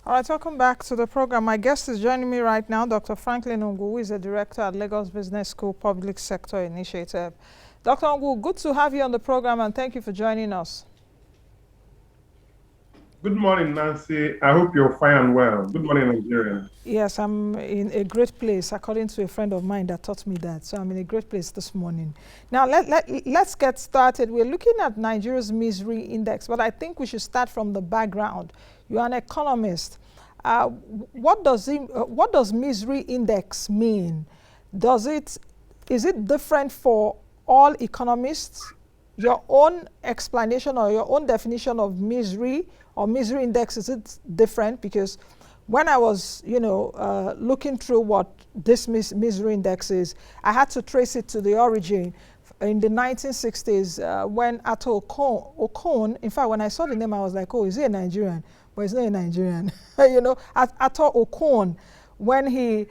All right, welcome back to the program. My guest is joining me right now, Dr. Franklin Ngwu, who is a director at Lagos Business School Public Sector Initiative. Dr. Ngwu, good to have you on the program, and thank you for joining us. Good morning, Nancy. I hope you're fine and well. Good morning, Nigeria. Yes, I'm in a great place, according to a friend of mine that taught me that. So I'm in a great place this morning. Now, let's get started. We're looking at Nigeria's misery index, but I think we should start from the background. You're an economist. What does misery index mean? Is it different for all economists? Your own explanation or your own definition of misery or misery index, is it different? Because when I was, looking through what this misery index is, I had to trace it to the origin. In the 1960s, when Ato Okon, in fact, when I saw the name, I was like, oh, is he a Nigerian? But he's not a Nigerian. Ato Okon, when he,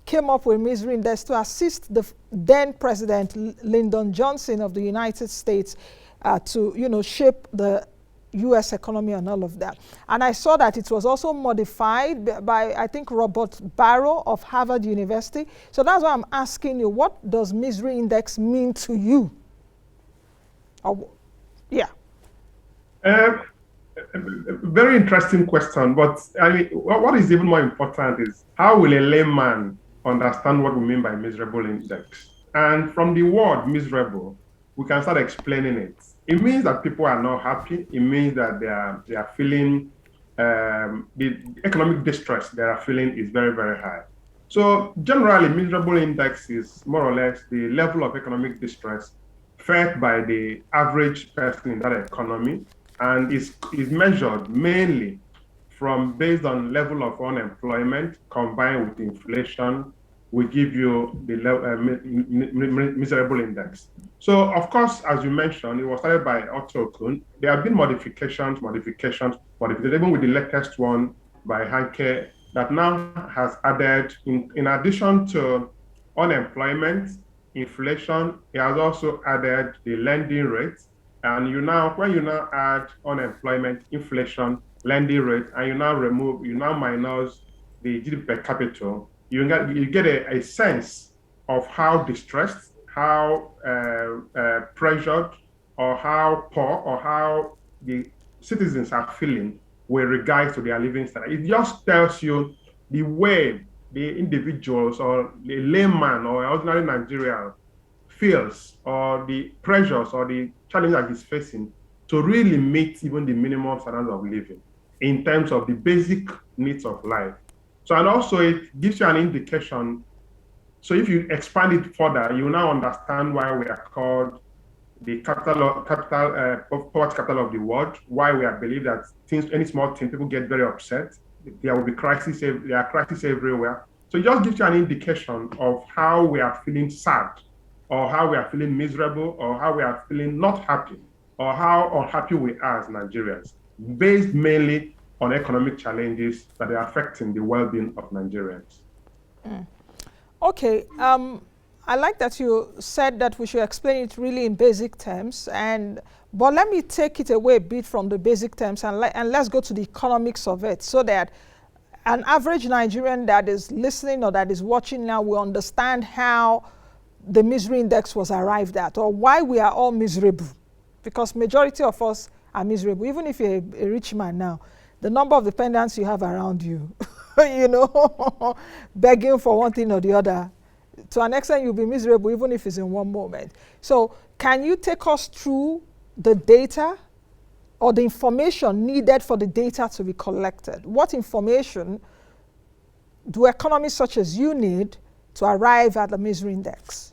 came up with misery index to assist the then President Lyndon Johnson of the United States to, shape the U.S. economy and all of that. And I saw that it was also modified by, I think, Robert Barrow of Harvard University. So that's why I'm asking you, what does misery index mean to you? Very interesting question, but I mean, what is even more important is how will a layman understand what we mean by miserable index? And from the word miserable, we can start explaining it. It means that people are not happy. It means that they are feeling the economic distress they are feeling is very, very high. So generally, miserable index is more or less the level of economic distress felt by the average person in that economy, and is measured mainly based on level of unemployment combined with inflation. We give you the miserable index. So, of course, as you mentioned, it was started by Otto Kuhn. There have been modifications, even with the latest one by Hanke, that now has added, in addition to unemployment, inflation, it has also added the lending rate. And when you now add unemployment, inflation, lending rate, and you now minus the GDP per capita, you get a sense of how distressed, how pressured, or how poor, or how the citizens are feeling with regards to their living standard. It just tells you the way the individuals or the layman or ordinary Nigerian feels, or the pressures or the challenge that he's facing to really meet even the minimum standards of living in terms of the basic needs of life. So, and also it gives you an indication. So if you expand it further, you now understand why we are called the poverty capital of the world, why we believe that any small thing, people get very upset. There will be crisis. There are crises everywhere. So it just gives you an indication of how we are feeling sad, or how we are feeling miserable, or how we are feeling not happy, or how unhappy we are as Nigerians, based mainly on economic challenges that are affecting the well-being of Nigerians. Okay, I like that you said that we should explain it really in basic terms, but let me take it away a bit from the basic terms and let's go to the economics of it, so that an average Nigerian that is listening or that is watching now will understand how the misery index was arrived at, or why we are all miserable. Because majority of us are miserable. Even if you're a rich man now, the number of dependents you have around you, begging for one thing or the other, to an extent you'll be miserable even if it's in one moment. So can you take us through the data or the information needed for the data to be collected? What information do economists such as you need to arrive at the misery index?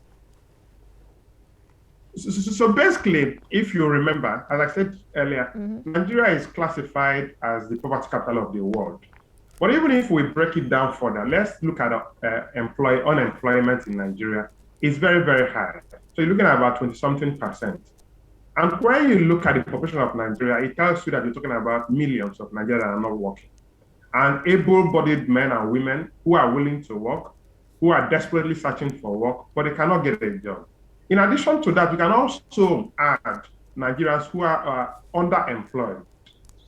So basically, if you remember, as I said earlier, Nigeria is classified as the poverty capital of the world. But even if we break it down further, let's look at unemployment in Nigeria. It's very, very high. So you're looking at about 20-something%. And when you look at the population of Nigeria, it tells you that you're talking about millions of Nigerians that are not working. And able-bodied men and women who are willing to work, who are desperately searching for work, but they cannot get a job. In addition to that, we can also add Nigerians who are underemployed.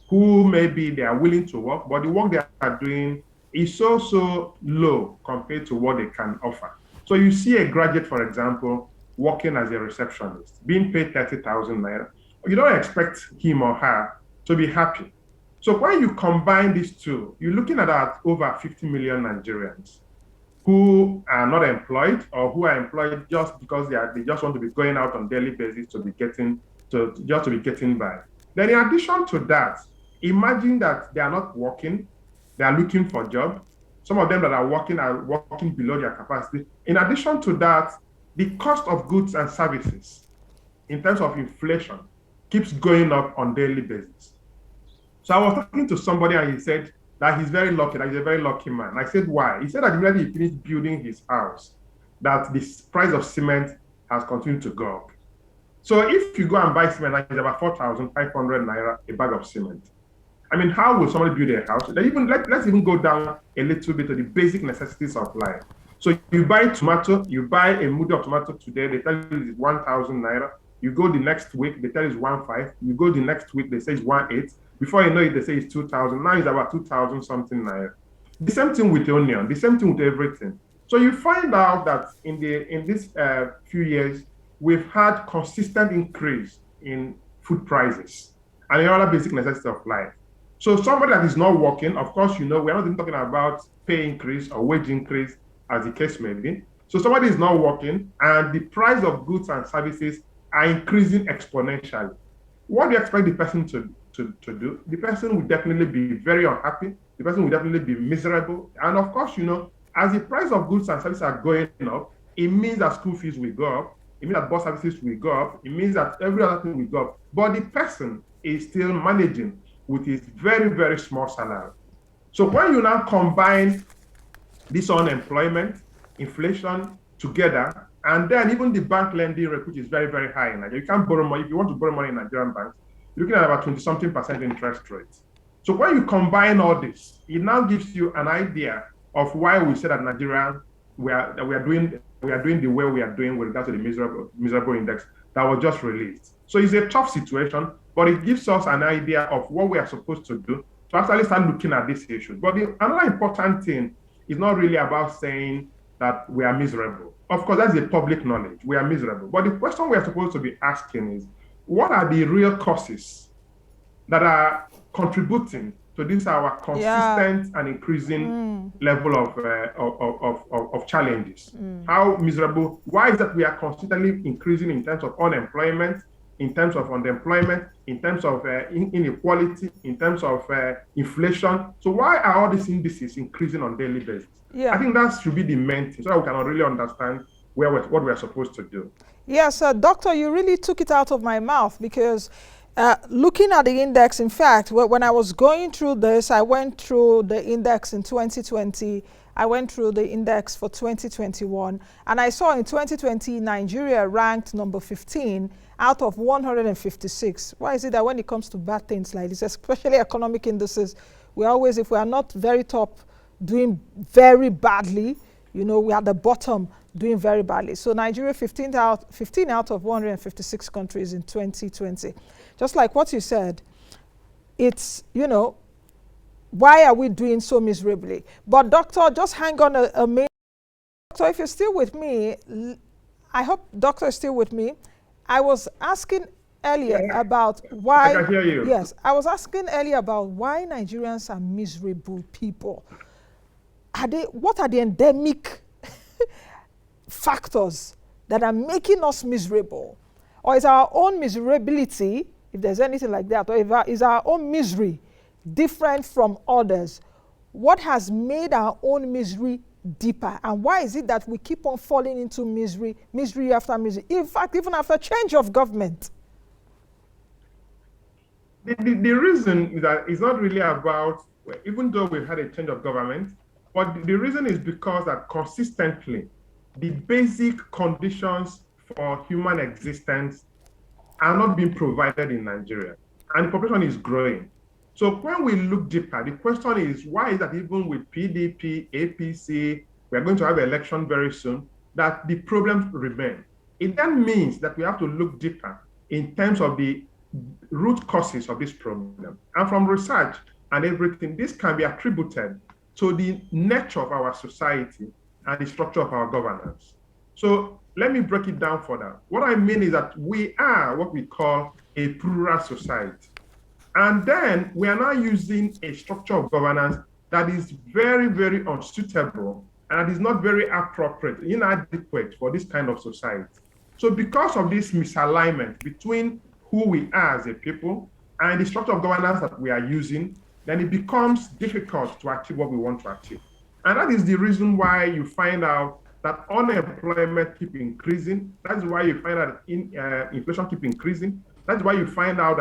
who maybe they are willing to work, but the work they are doing is so low compared to what they can offer. So you see a graduate, for example, working as a receptionist, being paid 30,000 naira. You don't expect him or her to be happy. So when you combine these two, you're looking at over 50 million Nigerians who are not employed or who are employed just because they just want to be going out on daily basis to be getting by. Then in addition to that, imagine that they are not working, they are looking for a job. Some of them that are working below their capacity. In addition to that, the cost of goods and services in terms of inflation keeps going up on daily basis. So I was talking to somebody and he said that he's very lucky, that he's a very lucky man. I said, why? He said that immediately he finished building his house, that the price of cement has continued to go up. So if you go and buy cement, it's about 4,500 naira a bag of cement. I mean, how will somebody build a house? Let's even go down a little bit to the basic necessities of life. So you buy tomato, you buy a mood of tomato today, they tell you it's 1,000 naira. You go the next week, they tell you it's 1,500. You go the next week, they say it's 1,800. Before you know it, they say it's 2,000. Now it's about 2,000 something naira. The same thing with the onion, the same thing with everything. So you find out that in this few years, we've had consistent increase in food prices and in other basic necessities of life. So somebody that is not working, of course, we're not even talking about pay increase or wage increase, as the case may be. So somebody is not working and the price of goods and services are increasing exponentially. What do you expect the person to do? The person will definitely be very unhappy. The person will definitely be miserable. And of course, as the price of goods and services are going up, it means that school fees will go up. It means that bus services will go up. It means that every other thing will go up. But the person is still managing with his very, very small salary. So when you now combine this unemployment, inflation together, and then even the bank lending rate, which is very, very high in Nigeria. You can't borrow money. If you want to borrow money in Nigerian banks, you're looking at about 20-something% interest rates. So when you combine all this, it now gives you an idea of why we say that Nigeria, we are doing the way we are doing with regard to the miserable index that was just released. So it's a tough situation, but it gives us an idea of what we are supposed to do to actually start looking at this issue. But another important thing is not really about saying that we are miserable. Of course, that's a public knowledge. We are miserable. But the question we are supposed to be asking is, what are the real causes that are contributing to this our consistent and increasing level of challenges? How miserable? Why is that we are constantly increasing in terms of unemployment, in terms of underemployment, in terms of inequality, in terms of inflation? So why are all these indices increasing on a daily basis? Yeah. I think that should be the main thing, so that we can really understand what we are supposed to do. Yes, Doctor, you really took it out of my mouth, because looking at the index, in fact, when I was going through this, I went through the index in 2020, I went through the index for 2021, and I saw in 2020, Nigeria ranked number 15 out of 156. Why is it that when it comes to bad things like this, especially economic indices, we always, if we are not very top, doing very badly, we are at the bottom doing very badly. So Nigeria 15 out of 156 countries in 2020. Just like what you said, it's, why are we doing so miserably? But Doctor, just hang on a minute. Doctor, if you're still with me, I hope Doctor is still with me. I was asking earlier about why. I can hear you. Yes, I was asking earlier about why Nigerians are miserable people. What are the endemic factors that are making us miserable? Or is our own miserability, if there's anything like that, or is our own misery different from others? What has made our own misery deeper? And why is it that we keep on falling into misery after misery? In fact, even after change of government. The reason is that it's not really about, even though we've had a change of government, but the reason is because that consistently, the basic conditions for human existence are not being provided in Nigeria, and the population is growing. So when we look deeper, the question is, why is that even with PDP, APC, we are going to have an election very soon, that the problems remain? It then means that we have to look deeper in terms of the root causes of this problem. And from research and everything, this can be attributed to the nature of our society and the structure of our governance. So let me break it down further. What I mean is that we are what we call a plural society. And then we are now using a structure of governance that is very, very unsuitable and that is not very appropriate, inadequate for this kind of society. So because of this misalignment between who we are as a people and the structure of governance that we are using, then it becomes difficult to achieve what we want to achieve. And that is the reason why you find out that unemployment keep increasing. That's why you find out inflation keep increasing. That's why you find out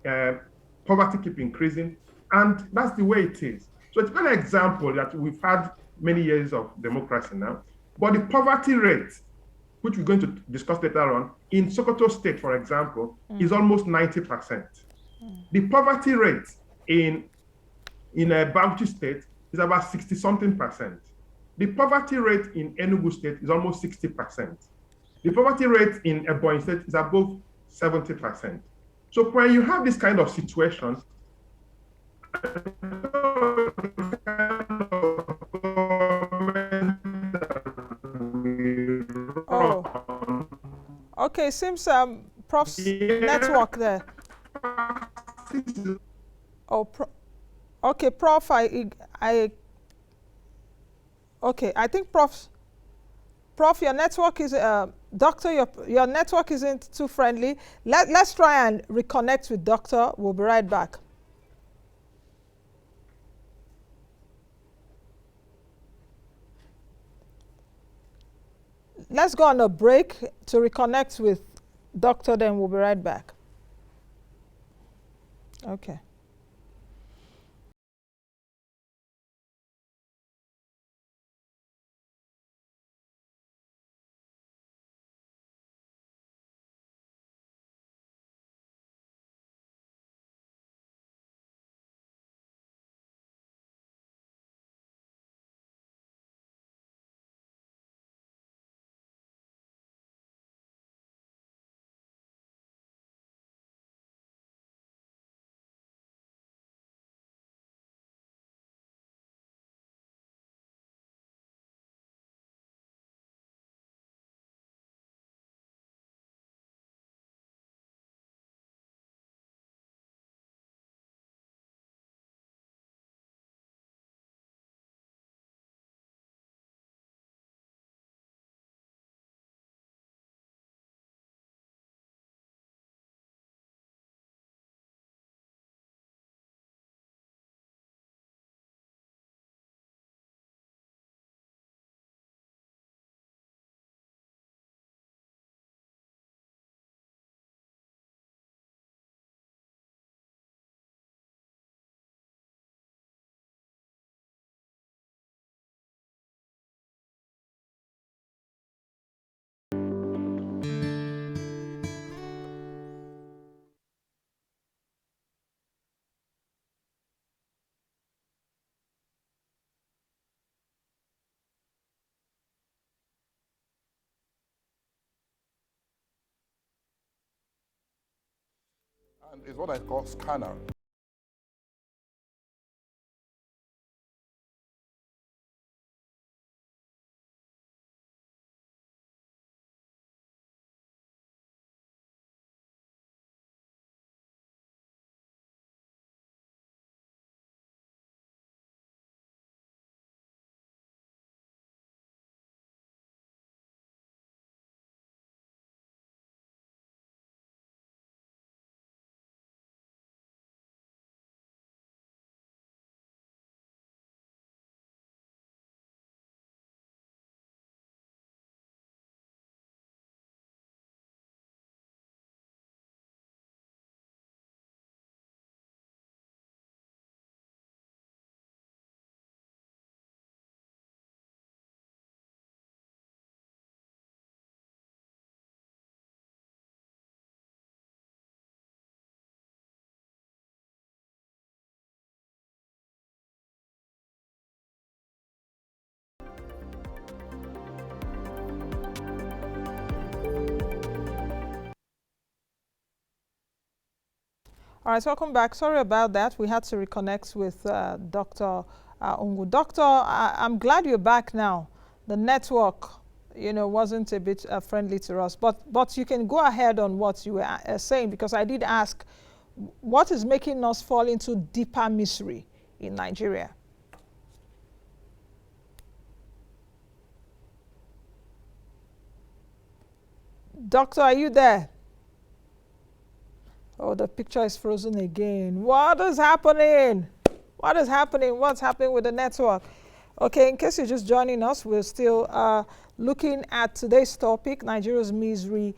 that poverty keep increasing. And that's the way it is. So it's an example that we've had many years of democracy now, but the poverty rate, which we're going to discuss later on, in Sokoto State, for example, is almost 90%. The poverty rate in Bauchi State is about 60-something%. The poverty rate in Enugu State is almost 60%. The poverty rate in Ebonyi State is above 70%. So when you have this kind of situations, Oh, okay. Seems Prof's network there. Oh, okay, Prof. Okay. I think Prof, your network is Doctor. Your network isn't too friendly. Let's try and reconnect with Doctor. We'll be right back. Let's go on a break to reconnect with Doctor. Then we'll be right back. Okay. And it's what I call scanner. All right, welcome back. Sorry about that. We had to reconnect with Dr. Ngwu. Doctor, I'm glad you're back now. The network, wasn't a bit friendly to us, but you can go ahead on what you were saying, because I did ask, what is making us fall into deeper misery in Nigeria? Doctor, are you there? Oh, the picture is frozen again. What is happening? What is happening? What's happening with the network? Okay, in case you're just joining us, we're still looking at today's topic, Nigeria's Misery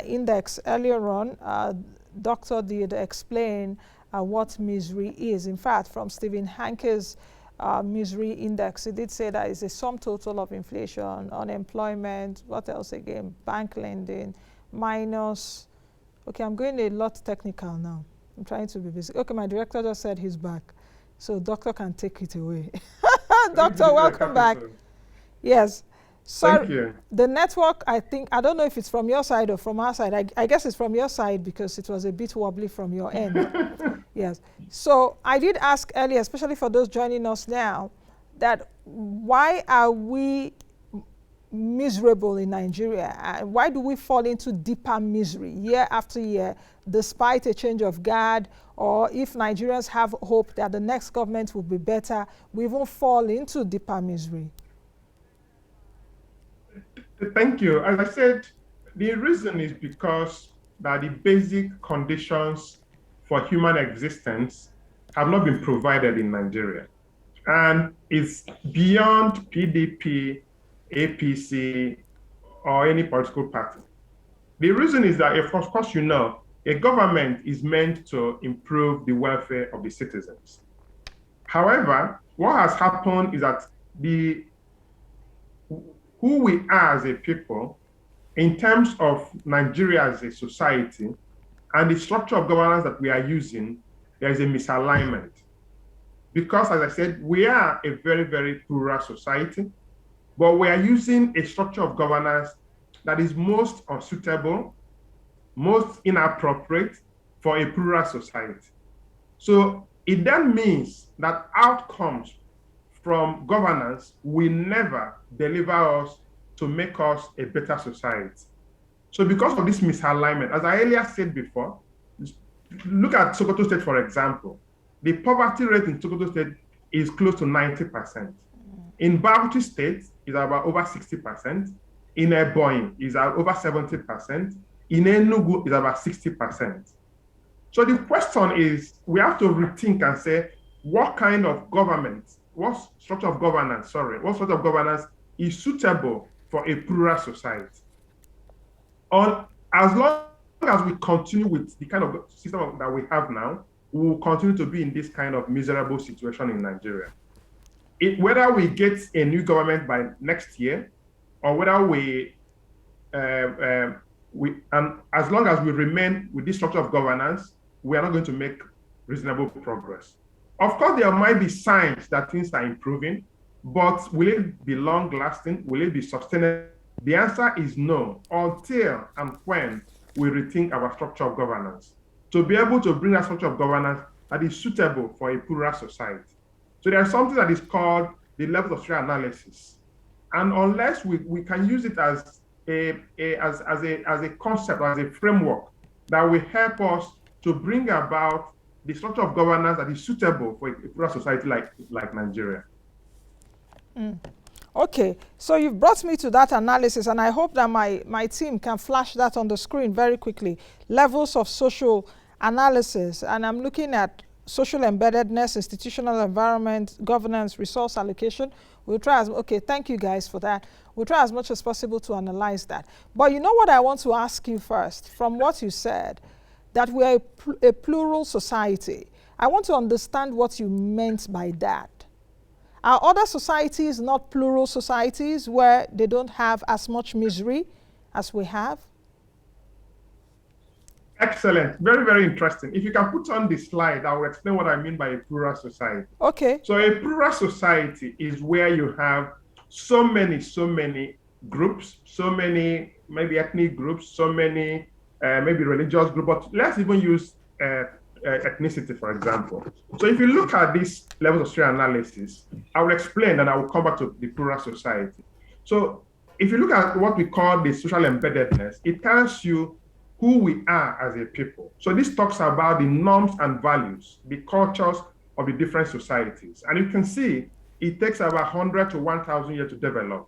Index. Earlier on, Doctor did explain what misery is. In fact, from Stephen Hanke's misery index, he did say that it's a sum total of inflation, unemployment, what else again? Bank lending, minus. Okay, I'm going a lot technical now. I'm trying to be busy. Okay, my director just said he's back. So doctor can take it away. Doctor, welcome back. Yes. So thank you. The network, I don't know if it's from your side or from our side. I guess it's from your side because it was a bit wobbly from your end. Yes. So I did ask earlier, especially for those joining us now, that why are we miserable in Nigeria? Why do we fall into deeper misery year after year, despite a change of guard, or if Nigerians have hope that the next government will be better, we won't fall into deeper misery? Thank you. As I said, the reason is because that the basic conditions for human existence have not been provided in Nigeria. And it's beyond PDP, APC, or any political party. The reason is that, of course, a government is meant to improve the welfare of the citizens. However, what has happened is that who we are as a people, in terms of Nigeria as a society, and the structure of governance that we are using, there is a misalignment. Because, as I said, we are a very, very plural society, but we are using a structure of governance that is most unsuitable, most inappropriate for a plural society. So it then means that outcomes from governance will never deliver us to make us a better society. So because of this misalignment, as I earlier said before, look at Sokoto State, for example. The poverty rate in Sokoto State is close to 90%. In Bauchi State, it's about over 60%. In Ebonyi, it's over 70%. In Enugu, it's about 60%. So the question is, we have to rethink and say, what kind of government, what sort of governance is suitable for a plural society? As long as we continue with the kind of system that we have now, we will continue to be in this kind of miserable situation in Nigeria. Whether we get a new government by next year, or whether and as long as we remain with this structure of governance, we are not going to make reasonable progress. Of course, there might be signs that things are improving, but will it be long-lasting? Will it be sustainable? The answer is no, until and when we rethink our structure of governance, to be able to bring a structure of governance that is suitable for a plural society. So there's something that is called the level of social analysis. And unless we can use it as a concept, as a framework that will help us to bring about the structure of governance that is suitable for a plural society like Nigeria. Okay, so you've brought me to that analysis, and I hope that my team can flash that on the screen very quickly. Levels of social analysis, and I'm looking at social embeddedness, institutional environment, governance, resource allocation. We'll try okay, thank you guys for that. We'll try as much as possible to analyze that. But you know what I want to ask you first, from what you said, that we're a plural society. I want to understand what you meant by that. Are other societies not plural societies where they don't have as much misery as we have? Excellent. Very, very interesting. If you can put on the slide, I will explain what I mean by a plural society. Okay. So a plural society is where you have so many groups, so many maybe ethnic groups, so many maybe religious groups, but let's even use ethnicity, for example. So if you look at these levels of social analysis, I will explain and I will come back to the plural society. So if you look at what we call the social embeddedness, it tells you who we are as a people. So this talks about the norms and values, the cultures of the different societies. And you can see it takes about 100 to 1,000 years to develop.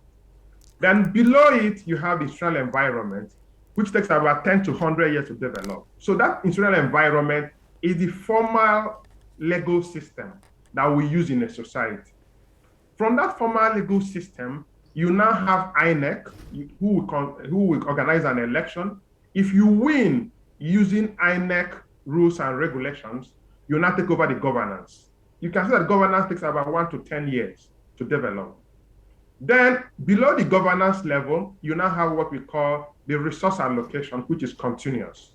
Then below it, you have the institutional environment, which takes about 10 to 100 years to develop. So that institutional environment is the formal legal system that we use in a society. From that formal legal system, you now have INEC, who will organize an election. If you win using INEC rules and regulations, you now take over the governance. You can see that governance takes about 1 to 10 years to develop. Then below the governance level, you now have what we call the resource allocation, which is continuous.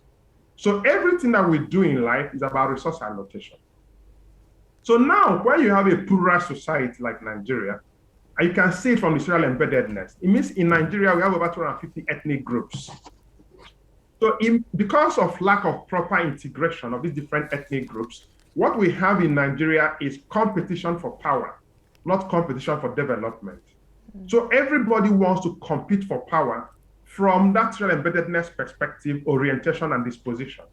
So everything that we do in life is about resource allocation. So now when you have a plural society like Nigeria, and you can see it from the social embeddedness, it means in Nigeria, we have over 250 ethnic groups. So because of lack of proper integration of these different ethnic groups, what we have in Nigeria is competition for power, not competition for development. So everybody wants to compete for power from that social embeddedness perspective, orientation, and disposition.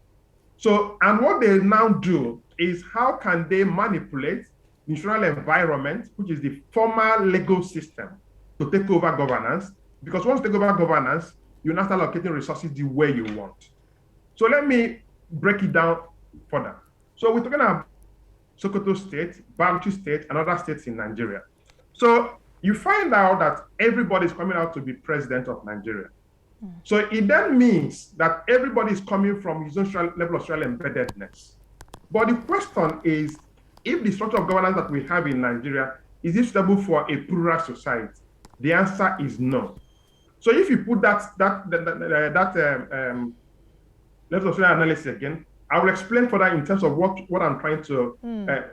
So, and what they now do is how can they manipulate the natural environment, which is the formal legal system, to take over governance, because once you take over governance, you now start allocating resources the way you want. So let me break it down further. So we're talking about Sokoto State, Bauchi State, and other states in Nigeria. So you find out that everybody is coming out to be president of Nigeria. So it then means that everybody is coming from his own level of social embeddedness. But the question is, if the structure of governance that we have in Nigeria is it suitable for a plural society? The answer is no. So if you put that level of social analysis again, I will explain further in terms of what I'm trying to,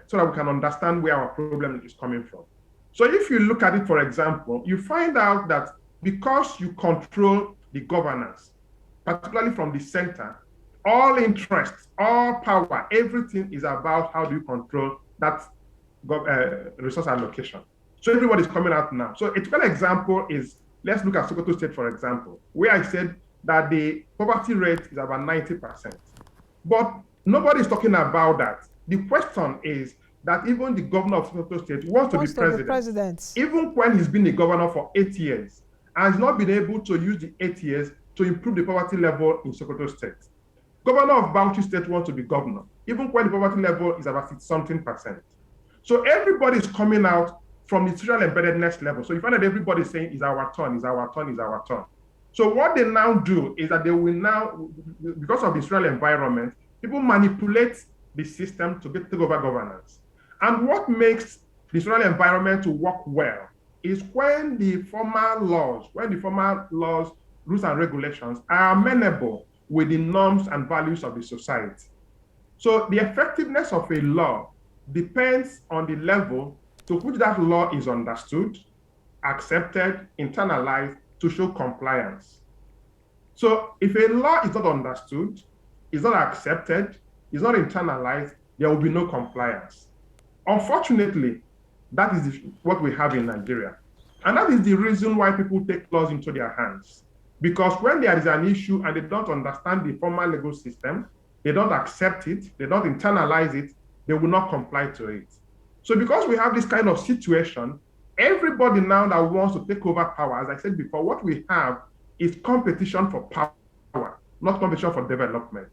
so that we can understand where our problem is coming from. So if you look at it, for example, you find out that because you control the governance, particularly from the center, all interests, all power, everything is about how do you control that resource allocation. So everybody's coming out now. So a typical example is, let's look at Sokoto State, for example, where I said that the poverty rate is about 90%. But nobody's talking about that. The question is that even the governor of Sokoto State wants to be president, even when he's been the governor for 8 years, and has not been able to use the 8 years to improve the poverty level in Sokoto State. Governor of Bauchi State wants to be governor, even when the poverty level is about 60-something%. So everybody is coming out from the social embeddedness level. So you find that everybody is saying, is our turn, is our turn, is our turn. So what they now do is that they will now, because of the social environment, people manipulate the system to take over governance. And what makes the social environment to work well is when the formal laws, rules and regulations are amenable with the norms and values of the society. So the effectiveness of a law depends on the level to which that law is understood, accepted, internalized to show compliance. So if a law is not understood, is not accepted, is not internalized, there will be no compliance. Unfortunately, that is what we have in Nigeria. And that is the reason why people take laws into their hands. Because when there is an issue and they don't understand the formal legal system, they don't accept it, they don't internalize it, they will not comply to it. So because we have this kind of situation, everybody now that wants to take over power, as I said before, what we have is competition for power, not competition for development.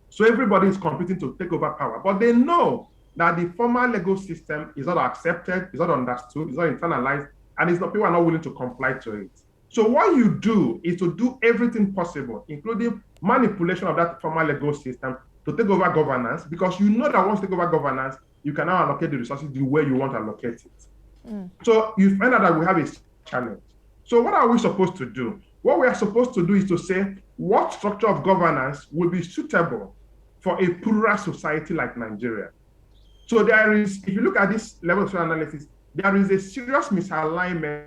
So everybody is competing to take over power, but they know that the formal legal system is not accepted, is not understood, is not internalized, and people are not willing to comply to it. So what you do is to do everything possible, including manipulation of that formal legal system to take over governance, because you know that once you take over governance, you can now allocate the resources the way you want to allocate it. So you find out that we have a challenge. So what are we supposed to do? What we are supposed to do is to say, what structure of governance will be suitable for a plural society like Nigeria? So there is, if you look at this level of analysis, there is a serious misalignment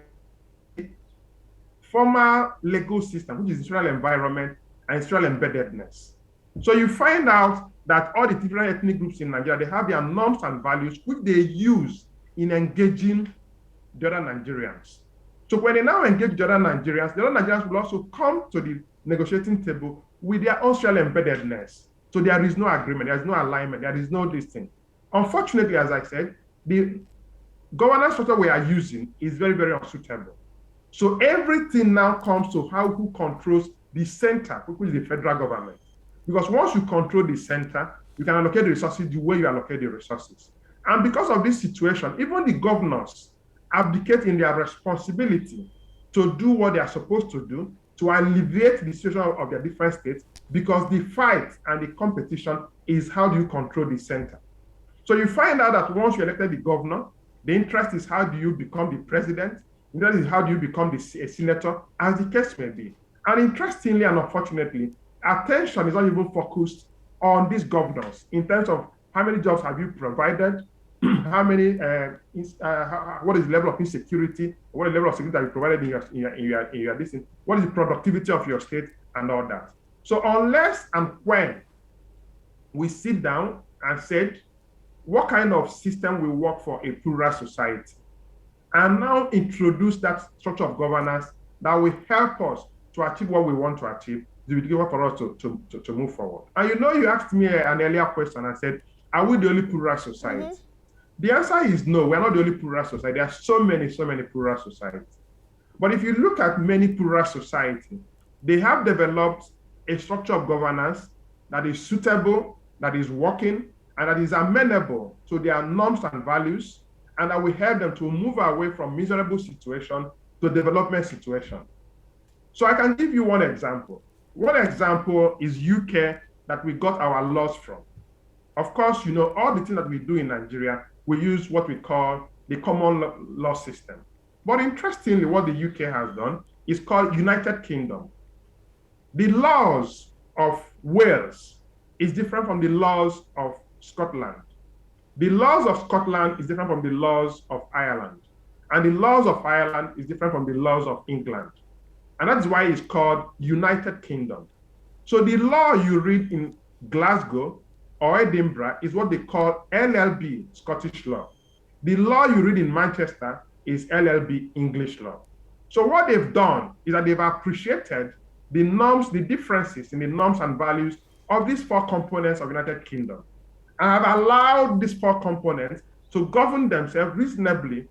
formal legal system, which is social environment and social embeddedness. So you find out that all the different ethnic groups in Nigeria, they have their norms and values which they use in engaging the other Nigerians. So when they now engage the other Nigerians will also come to the negotiating table with their own social embeddedness. So there is no agreement, there is no alignment, there is no this thing. Unfortunately, as I said, the governance structure we are using is very, very unsuitable. So everything now comes to who controls the center, which is the federal government. Because once you control the center, you can allocate the resources the way you allocate the resources. And because of this situation, even the governors abdicate in their responsibility to do what they are supposed to do, to alleviate the situation of their different states, because the fight and the competition is how do you control the center. So you find out that once you elected the governor, the interest is how do you become the president, the interest is how do you become a senator, as the case may be. And interestingly and unfortunately, attention is not even focused on these governors in terms of how many jobs have you provided, how many, what is the level of insecurity, what is the level of security that you provided in your distance, what is the productivity of your state, and all that. So unless and when we sit down and said, what kind of system will work for a plural society, and now introduce that structure of governance that will help us to achieve what we want to achieve, it will be given for us to move forward. And you asked me an earlier question and said, are we the only plural society? Mm-hmm. The answer is no, we're not the only plural society. There are so many plural societies. But if you look at many plural societies, they have developed a structure of governance that is suitable, that is working, and that is amenable to their norms and values, and that will help them to move away from miserable situation to development situation. So I can give you one example. One example is UK that we got our laws from. Of course, all the things that we do in Nigeria, we use what we call the common law system. But interestingly, what the UK has done is called United Kingdom. The laws of Wales is different from the laws of Scotland. The laws of Scotland is different from the laws of Ireland. And the laws of Ireland is different from the laws of England. And that's why it's called United Kingdom. So the law you read in Glasgow or Edinburgh is what they call LLB, Scottish law. The law you read in Manchester is LLB, English law. So what they've done is that they've appreciated the norms, the differences in the norms and values of these four components of United Kingdom, and have allowed these four components to govern themselves reasonably,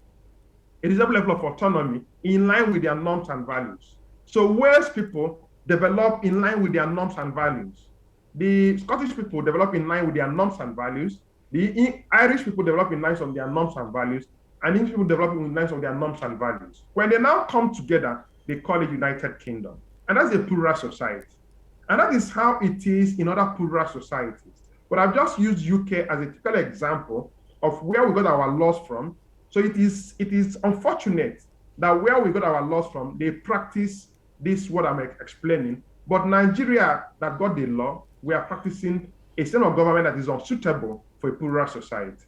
a reasonable level of autonomy in line with their norms and values. So Wales people develop in line with their norms and values. The Scottish people develop in line with their norms and values. The Irish people develop in line with their norms and values. And English people develop in line with their norms and values. When they now come together, they call it United Kingdom. And that's a plural society. And that is how it is in other plural societies. But I've just used UK as a typical example of where we got our laws from. So it is unfortunate that where we got our laws from, they practice this, what I'm explaining. But Nigeria that got the law, we are practicing a system of government that is unsuitable for a plural society.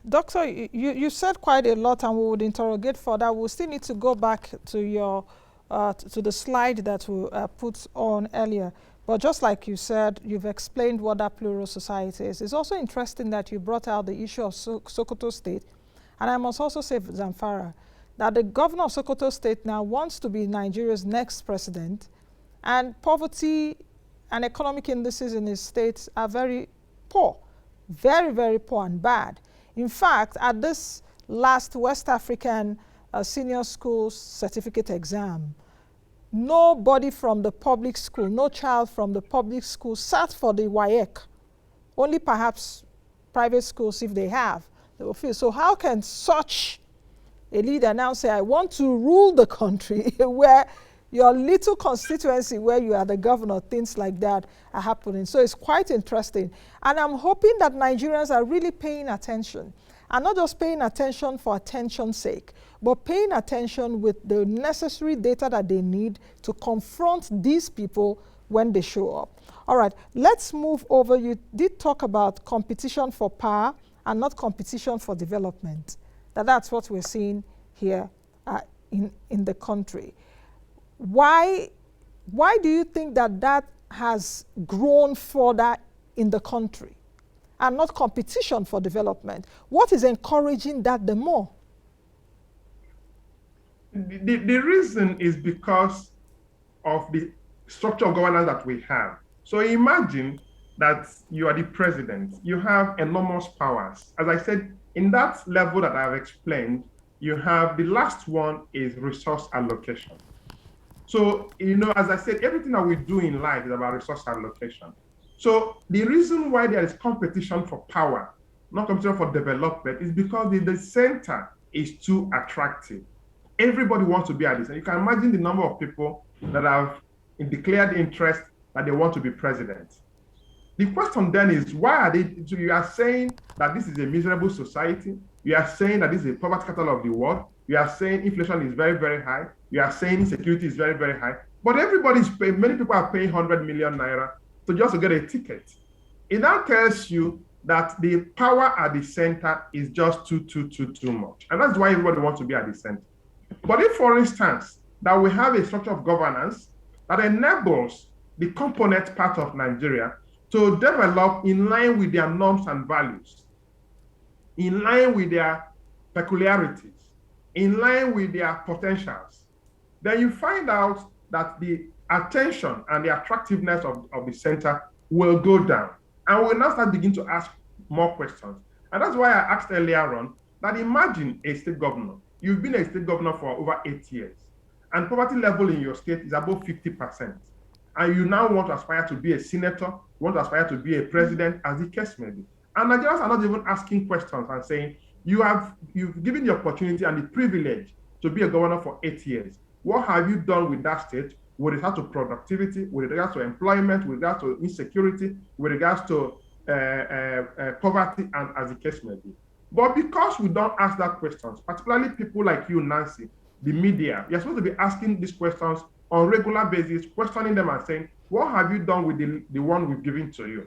Doctor, you said quite a lot, and we would interrogate further. We'll still need to go back to your to the slide that we put on earlier. But just like you said, you've explained what that plural society is. It's also interesting that you brought out the issue of Sokoto State. And I must also say, Zamfara, that the governor of Sokoto State now wants to be Nigeria's next president, and poverty and economic indices in his states are very poor, very, very poor and bad. In fact, at this last West African senior school certificate exam, nobody from the public school, no child from the public school sat for the WAEC. Only perhaps private schools, if they have, they will feel. So how can such a leader now say, I want to rule the country where your little constituency where you are the governor, things like that are happening. So it's quite interesting. And I'm hoping that Nigerians are really paying attention. And not just paying attention for attention's sake, but paying attention with the necessary data that they need to confront these people when they show up. All right, let's move over. You did talk about competition for power and not competition for development. That's what we're seeing here in the country. Why do you think that has grown further in the country and not competition for development? What is encouraging that the more? The reason is because of the structure of governance that we have. So imagine that you are the president, you have enormous powers. As I said, in that level that I've explained, you have the last one is resource allocation. So, as I said, everything that we do in life is about resource allocation. So the reason why there is competition for power, not competition for development, is because the center is too attractive. Everybody wants to be at this. And you can imagine the number of people that have declared interest that they want to be president. The question then is, why are they? So you are saying that this is a miserable society. You are saying that this is a poverty capital of the world. You are saying inflation is very, very high. You are saying insecurity is very, very high. But everybody's paying, many people are paying 100 million naira to get a ticket. It now tells you that the power at the center is just too much. And that's why everybody wants to be at the center. But if, for instance, that we have a structure of governance that enables the component part of Nigeria to develop in line with their norms and values, in line with their peculiarities, in line with their potentials, then you find out that the attention and the attractiveness of the center will go down. And we'll now start begin to ask more questions. And that's why I asked earlier on that imagine a state governor. You've been a state governor for over 8 years, and poverty level in your state is above 50%. And you now want to aspire to be a senator, want to aspire to be a president, as the case may be. And Nigerians are not even asking questions and saying, you've given the opportunity and the privilege to be a governor for 8 years. What have you done with that state with regard to productivity, with regards to employment, with regards to insecurity, with regards to poverty, and as the case may be? But because we don't ask that questions, particularly people like you, Nancy, the media, you're supposed to be asking these questions on a regular basis, questioning them and saying, what have you done with the one we've given to you?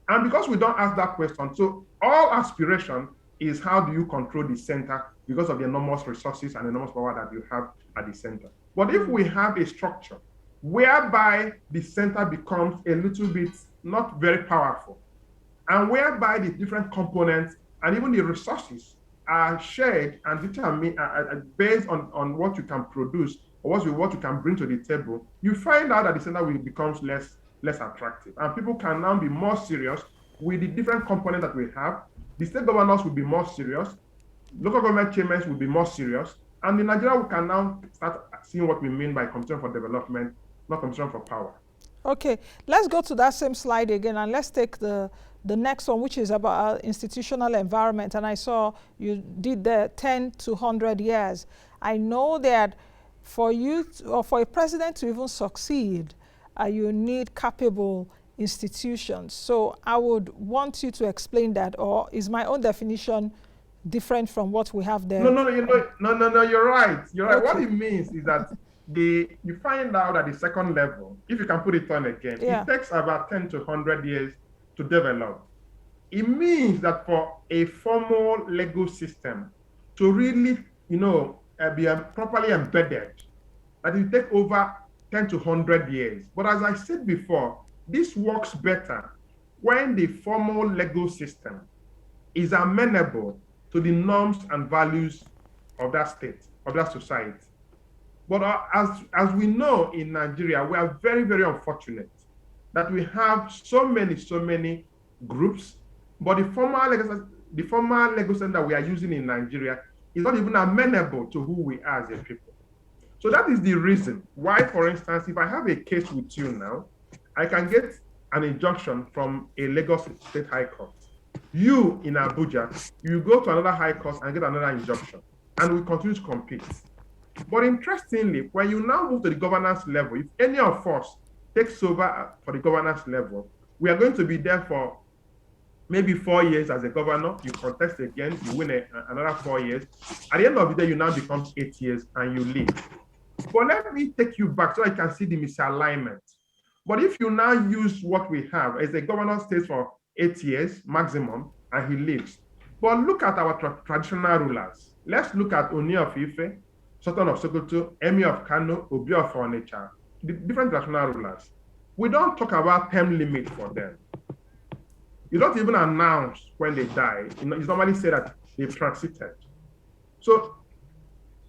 And because we don't ask that question, so all aspiration is how do you control the center because of the enormous resources and enormous power that you have at the center. But if we have a structure whereby the center becomes a little bit not very powerful, and whereby the different components and even the resources are shared and determined based on what you can produce or what you can bring to the table, you find out that the center will becomes less attractive. And people can now be more serious with the different components that we have. The state governors will be more serious, local government chairmen will be more serious, and in Nigeria we can now start seeing what we mean by competition for development, not competition for power. Okay, let's go to that same slide again, and let's take the next one, which is about institutional environment. And I saw you did the 10 to 100 years. I know that for you or for a president to even succeed, you need capable institutions. So I would want you to explain that, or is my own definition different from what we have there? No, you're right. You're right. Okay. What it means is that you find out at the second level, if you can put it on again, it takes about 10 to 100 years to develop. It means that for a formal legal system to really, be properly embedded, that it take over 10 to 100 years. But as I said before, this works better when the formal legal system is amenable to the norms and values of that state, of that society. But as we know in Nigeria, we are very, very unfortunate that we have so many groups, but the formal legal system that we are using in Nigeria is not even amenable to who we are as a people. So that is the reason why, for instance, if I have a case with you now, I can get an injunction from a Lagos State High Court. You in Abuja, you go to another high court and get another injunction, and we continue to compete. But interestingly, when you now move to the governance level, if any of us takes over for the governance level, we are going to be there for maybe 4 years as a governor. You contest again, you win another 4 years. At the end of the day, you now become 8 years and you leave. But let me take you back so I can see the misalignment. But if you now use what we have, as a governor stays for 8 years maximum and he leaves. But look at our traditional rulers. Let's look at Oni of Ife, Sultan of Sokoto, Emir of Kano, Obi of Onitsha, the different traditional rulers. We don't talk about term limit for them. You don't even announce when they die. You normally say that they've transited. So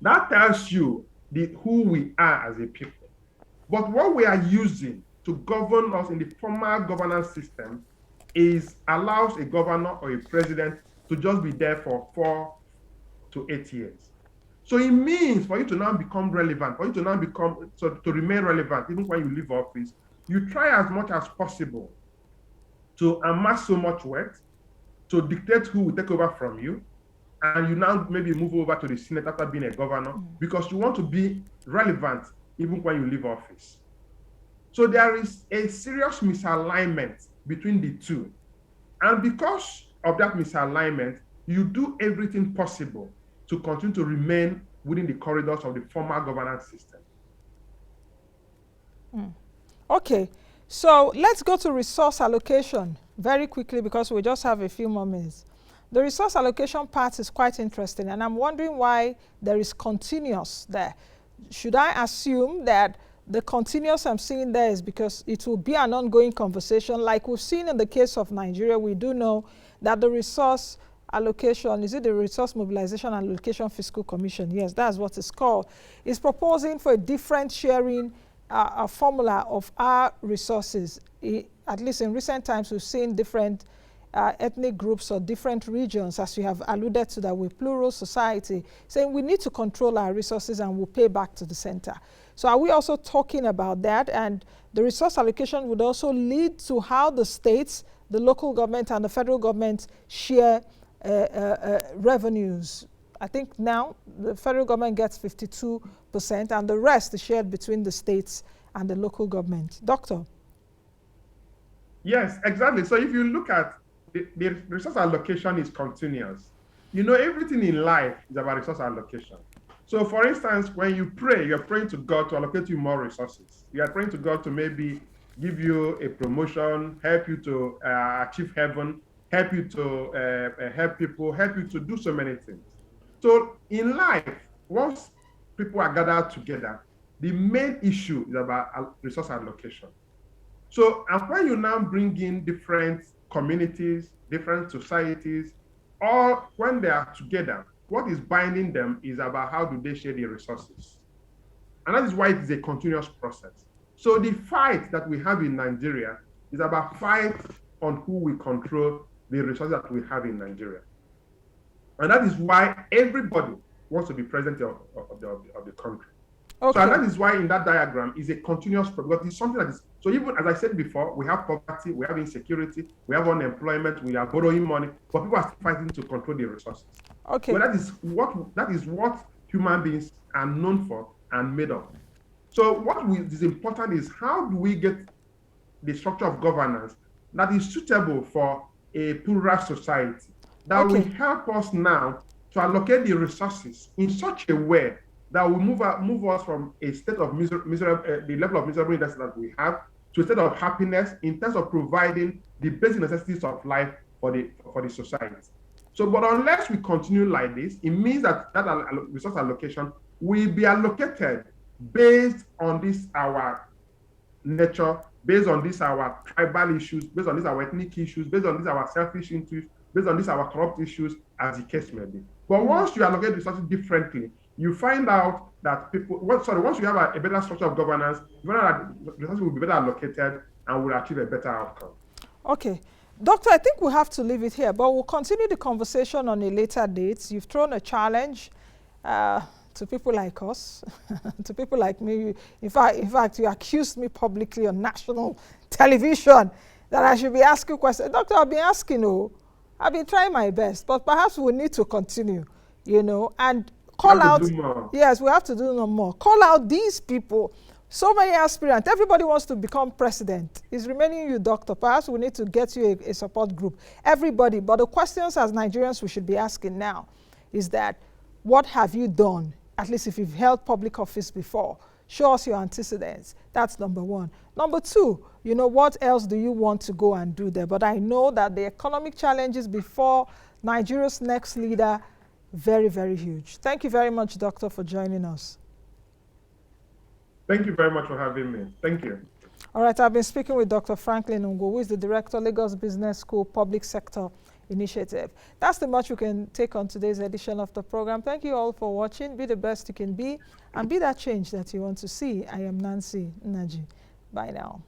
that tells you who we are as a people. But what we are using to govern us in the formal governance system allows a governor or a president to just be there for 4 to 8 years. So it means for you to now become relevant, for you to now to remain relevant, even when you leave office, you try as much as possible to amass so much wealth, to dictate who will take over from you, and you now maybe move over to the Senate after being a governor, because you want to be relevant even when you leave office. So there is a serious misalignment between the two. And because of that misalignment, you do everything possible to continue to remain within the corridors of the formal governance system. Okay, so let's go to resource allocation very quickly because we just have a few more minutes. The resource allocation part is quite interesting, and I'm wondering why there is continuous there. Should I assume that the continuous I'm seeing there is because it will be an ongoing conversation? Like we've seen in the case of Nigeria, we do know that the resource allocation, is it the Resource Mobilization and Allocation Fiscal Commission? Yes, that's what it's called. It's proposing for a different sharing a formula of our resources. At least in recent times, we've seen different ethnic groups or different regions, as you have alluded to, that we're plural society, saying we need to control our resources and we'll pay back to the center. So are we also talking about that? And the resource allocation would also lead to how the states, the local government and the federal government share revenues. I think now the federal government gets 52% and the rest is shared between the states and the local government. Doctor? Yes, exactly. So if you look at the resource allocation is continuous. You know, everything in life is about resource allocation. So for instance, when you pray, you're praying to God to allocate you more resources. You are praying to God to maybe give you a promotion, help you to achieve heaven, help you to help people, help you to do so many things. So in life, once people are gathered together, the main issue is about resource allocation. So, and when you now bring in different communities, different societies, all when they are together, what is binding them is about how do they share the resources. And that is why it is a continuous process. So the fight that we have in Nigeria is about fight on who we control the resources that we have in Nigeria. And that is why everybody wants to be president of the country. Okay. So and that is why in that diagram is a continuous process. It's something that is, so even as I said before, we have poverty, we have insecurity, we have unemployment, we are borrowing money, but people are still fighting to control the resources. Okay. Well, that is what human beings are known for and made of. So what is important is how do we get the structure of governance that is suitable for a plural society that will help us now to allocate the resources in such a way that will move us from a state of the level of miserableness that we have to a state of happiness in terms of providing the basic necessities of life for the society. So, but unless we continue like this, it means that resource allocation will be allocated based on this our nature, based on this our tribal issues, based on this our ethnic issues, based on this our selfish issues, based on this our corrupt issues, as the case may be. But once you allocate resources differently, you find out that once you have a better structure of governance, you find out that resources will be better allocated and will achieve a better outcome. Okay. Doctor, I think we have to leave it here, but we'll continue the conversation on a later date. You've thrown a challenge to people like us, to people like me. In fact, you accused me publicly on national television that I should be asking questions. Doctor, I've been asking, I've been trying my best, but perhaps we need to continue, and call out. Yes, we have to do no more. Call out these people. So many aspirants. Everybody wants to become president. It's remaining you, doctor. Perhaps we need to get you a support group. Everybody. But the questions as Nigerians we should be asking now is that, what have you done? At least if you've held public office before, show us your antecedents. That's number one. Number two, what else do you want to go and do there? But I know that the economic challenges before Nigeria's next leader, very, very huge. Thank you very much, Doctor, for joining us. Thank you very much for having me. Thank you. All right, I've been speaking with Dr. Franklin Ngwu, who is the Director, Lagos Business School Public Sector Initiative. That's the much we can take on today's edition of the program. Thank you all for watching. Be the best you can be and be that change that you want to see. I am Nancy Naji. Bye now.